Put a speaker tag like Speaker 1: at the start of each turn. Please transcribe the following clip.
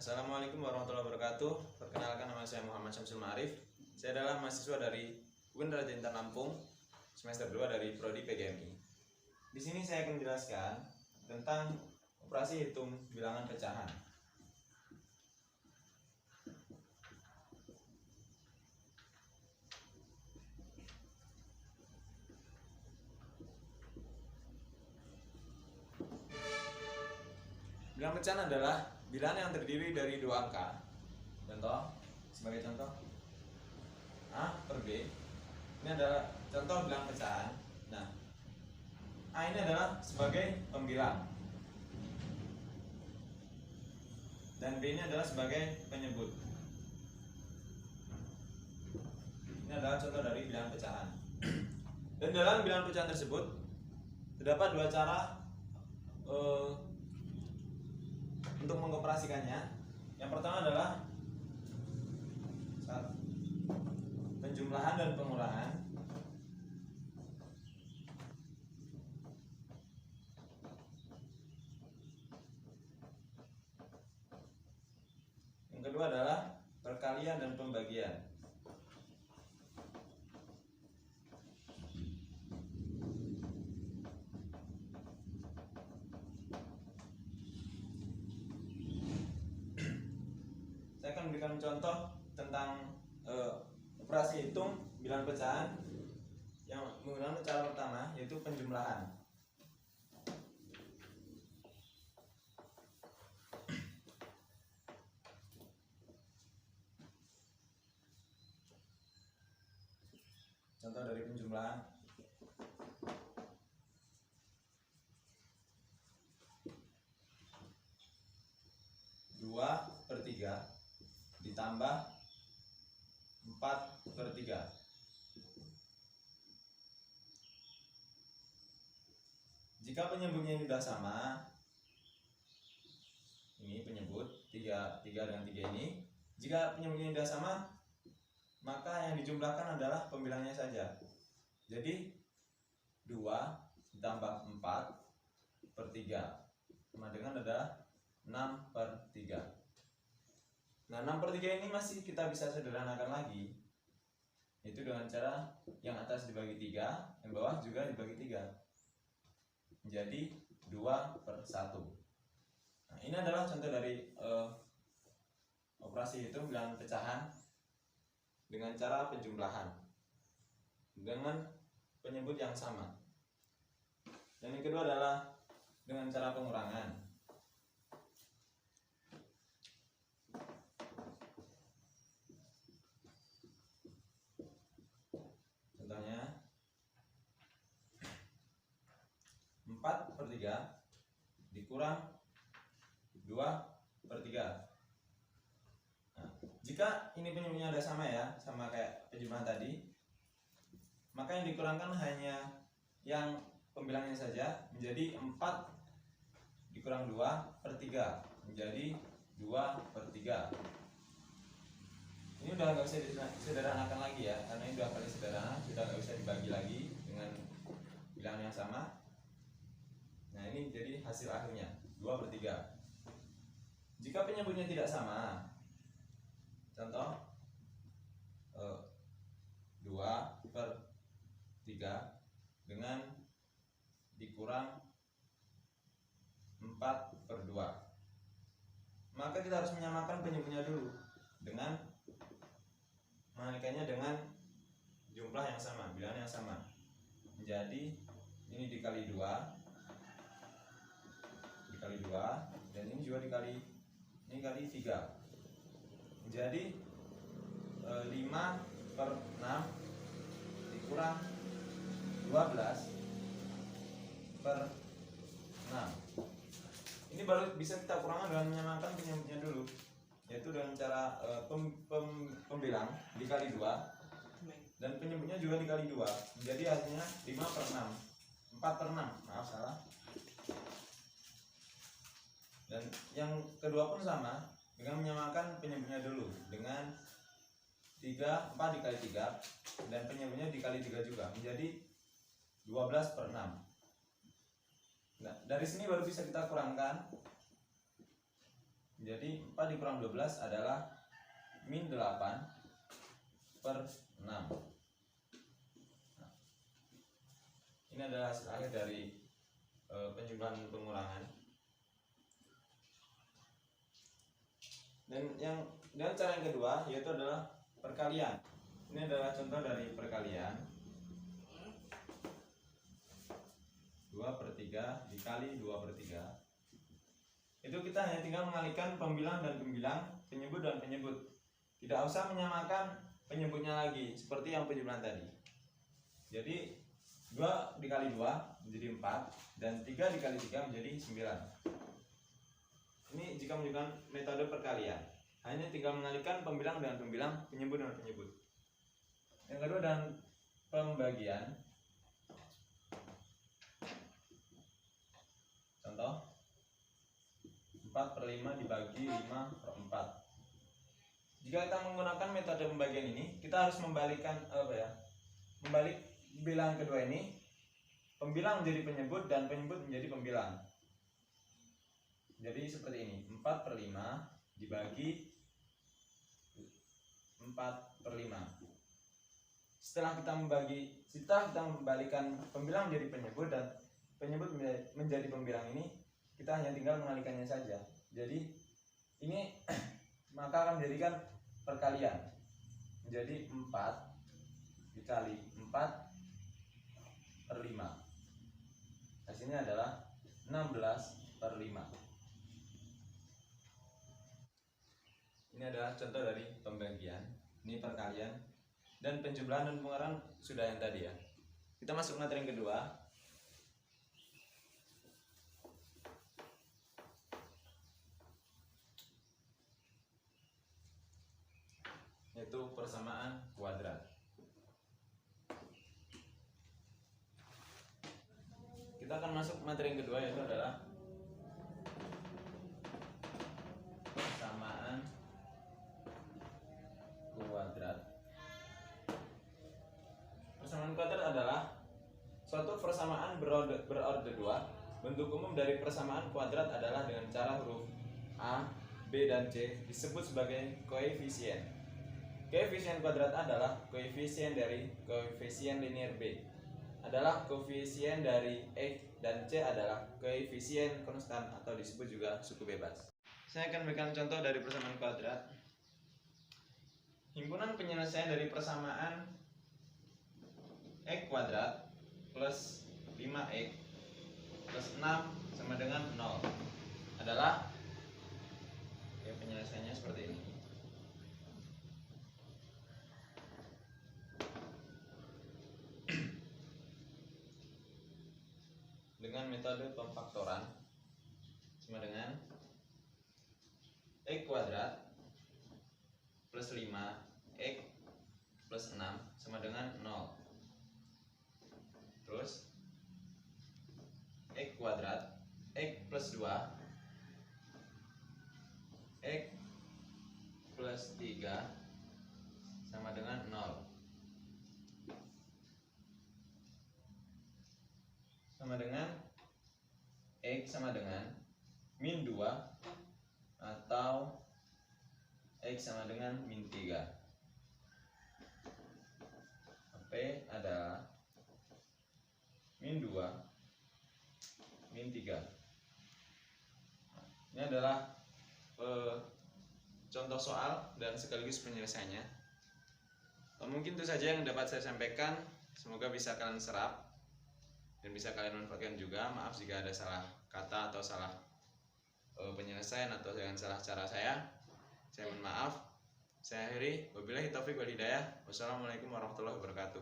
Speaker 1: Assalamualaikum warahmatullahi wabarakatuh. Perkenalkan, nama saya Muhammad Syamsul Ma'arif. Saya adalah mahasiswa dari UIN Raja Intan Lampung, semester 2 dari Prodi PGMI. Di sini saya akan menjelaskan tentang operasi hitung bilangan pecahan. Bilangan pecahan adalah bilangan yang terdiri dari dua angka. Contoh, sebagai contoh A per B. Ini adalah contoh bilangan pecahan. Nah, A ini adalah sebagai pembilang dan B ini adalah sebagai penyebut. Ini adalah contoh dari bilangan pecahan. Dan dalam bilangan pecahan tersebut terdapat dua cara untuk mengoperasikannya. Yang pertama adalah penjumlahan dan pengurangan. Yang kedua adalah perkalian dan pembagian. Saya akan memberikan contoh tentang operasi hitung bilangan pecahan yang menggunakan cara pertama, yaitu penjumlahan. Contoh dari penjumlahan: 2/3 ditambah 4/3. Jika penyebutnya ini sudah sama, ini penyebut 3 dengan 3 ini. Jika penyebutnya sudah sama, maka yang dijumlahkan adalah pembilangnya saja. Jadi 2 ditambah 4/3 sama dengan adalah 6/3. Nah, 6/3 ini masih kita bisa sederhanakan lagi, yaitu dengan cara yang atas dibagi 3, yang bawah juga dibagi 3, menjadi 2/1. Nah, ini adalah contoh dari operasi hitung bilangan pecahan dengan cara penjumlahan dengan penyebut yang sama. Dan yang kedua adalah dengan cara pengurangan. Contohnya 4/3 dikurang 2/3. Nah, jika ini penyebutnya ada sama ya, sama kayak penjumlahan tadi, maka yang dikurangkan hanya yang pembilangnya saja, menjadi 4 dikurang 2/3 menjadi 2/3. Ini udah nggak bisa disederhanakan lagi ya, karena ini udah paling sederhana, sudah nggak bisa dibagi lagi dengan bilangan yang sama. Nah, ini jadi hasil akhirnya 2/3. Jika penyebutnya tidak sama, contoh 2/3 dengan dikurang 4/2, maka kita harus menyamakan penyebutnya dulu dengan mengalihkannya dengan jumlah yang sama, bilangan yang sama. Menjadi ini dikali 2 dan ini juga dikali 3, menjadi 5/6 dikurang 12/6. Ini baru bisa kita kurangkan dengan menyamakan penyebutnya dulu, yaitu dengan cara pembilang dikali 2 dan penyebutnya juga dikali 2, menjadi hasilnya 5/6, 4/6, maaf salah. Dan yang kedua pun sama, dengan menyamakan penyebutnya dulu dengan 4 dikali 3 dan penyebutnya dikali 3 juga, menjadi 12/6. Nah, dari sini baru bisa kita kurangkan Jadi 4 dikurang 12 adalah min 8/6. Nah, ini adalah hasil akhir dari penjumlahan pengurangan. Dan cara yang kedua yaitu adalah perkalian. Ini adalah contoh dari perkalian. 2/3 dikali 2/3. Itu kita hanya tinggal mengalihkan pembilang dan pembilang, penyebut dan penyebut. Tidak usah menyamakan penyebutnya lagi seperti yang penjumlahan tadi. Jadi 2 dikali 2 menjadi 4 dan 3 dikali 3 menjadi 9. Ini jika menunjukkan metode perkalian. Hanya tinggal mengalihkan pembilang dengan pembilang, penyebut dengan penyebut. Yang kedua dan pembagian. Contoh 4/5 dibagi 5/4. Jika kita menggunakan metode pembagian ini, kita harus membalikkan membalik bilangan kedua ini, pembilang menjadi penyebut dan penyebut menjadi pembilang. Jadi seperti ini, 4/5 dibagi 4/5. Setelah kita membalikkan pembilang menjadi penyebut dan penyebut menjadi pembilang ini, kita hanya tinggal mengalihkannya saja. Jadi ini maka akan menjadikan perkalian menjadi 4 dikali 4/5. Hasilnya adalah 16/5. Ini adalah contoh dari pembagian. Ini perkalian dan penjumlahan dan pengurangan sudah yang tadi ya. Kita masuk materi yang kedua, yaitu persamaan kuadrat. Kita akan masuk materi yang kedua, yaitu adalah persamaan kuadrat. Persamaan kuadrat adalah suatu persamaan berorder 2. Bentuk umum dari persamaan kuadrat adalah dengan cara huruf A, B, dan C disebut sebagai koefisien. Koefisien kuadrat adalah koefisien dari koefisien linear B, adalah koefisien dari X, dan C adalah koefisien konstan atau disebut juga suku bebas. Saya akan berikan contoh dari persamaan kuadrat. Himpunan penyelesaian dari persamaan X kuadrat plus 5X plus 6 sama dengan 0 adalah penyelesaiannya seperti ini. Dengan metode pemfaktoran sama dengan X kuadrat plus 5X plus 6 sama dengan 0. Terus X kuadrat X plus 2 X plus 3 sama dengan 0. Sama dengan X sama dengan min 2 atau X sama dengan min 3. P adalah min 2 min 3. Ini adalah contoh soal dan sekaligus penyelesaiannya. Mungkin itu saja yang dapat saya sampaikan. Semoga bisa kalian serap dan bisa kalian manfaatkan juga. Maaf jika ada salah kata atau salah penyelesaian atau dengan salah cara saya mohon maaf. Saya akhiri, wabillahi taufiq wal hidayah. Wassalamualaikum warahmatullahi wabarakatuh.